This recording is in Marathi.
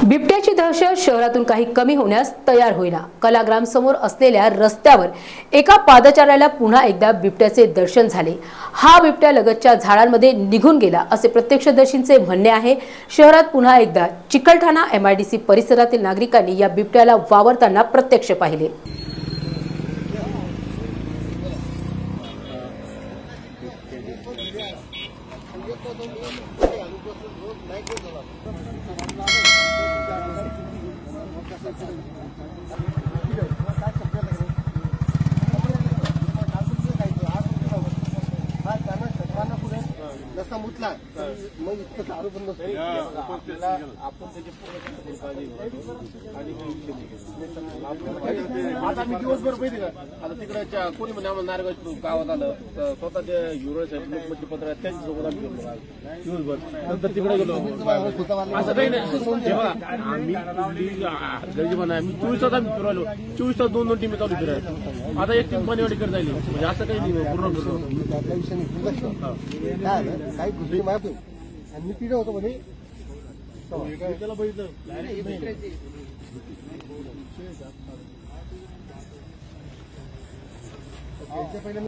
बिबट्याची दहशत शहरातून काही कमी होण्यास तयार होईना। कलाग्राम समोर असलेल्या रस्त्यावर एका पादचाऱ्याला पुन्हा एकदा बिबट्याचे दर्शन झाले। हा बिबट्या लगतच्या झाडांमध्ये निघून गेला असे प्रत्यक्षदर्शींचे म्हणणे आहे। शहरात पुन्हा एकदा चिकलठाणा MIDC परिसरातील नागरिकांनी या बिबट्याला वावरताना प्रत्यक्ष पाहिले। रस्ता मुतला मग इतकं दारू बंद आपल्याला आपण त्याची पूर्ण काळजी आता मी दिवसभर माहिती का आता तिकडच्या कोणी म्हणजे आम्हाला नारगाव गावात आलं तर स्वतःच्या युरोळ साहेब लोकमतचे पत्र त्यांच्यासोबत आम्ही गेलो दिवसभर नंतर तिकडे गेलो असं काही नाही आम्ही गरीबांना आम्ही 24 तास आम्ही फिरायलो 24 तास 2-2 टीम चालू फिरायला आता एक टीम मनेवाडीकडे जायली म्हणजे असं काही नाही पूर्ण काही गोष्टी माहिती आणि मी तिथे होतो मध्ये त्याला बघितलं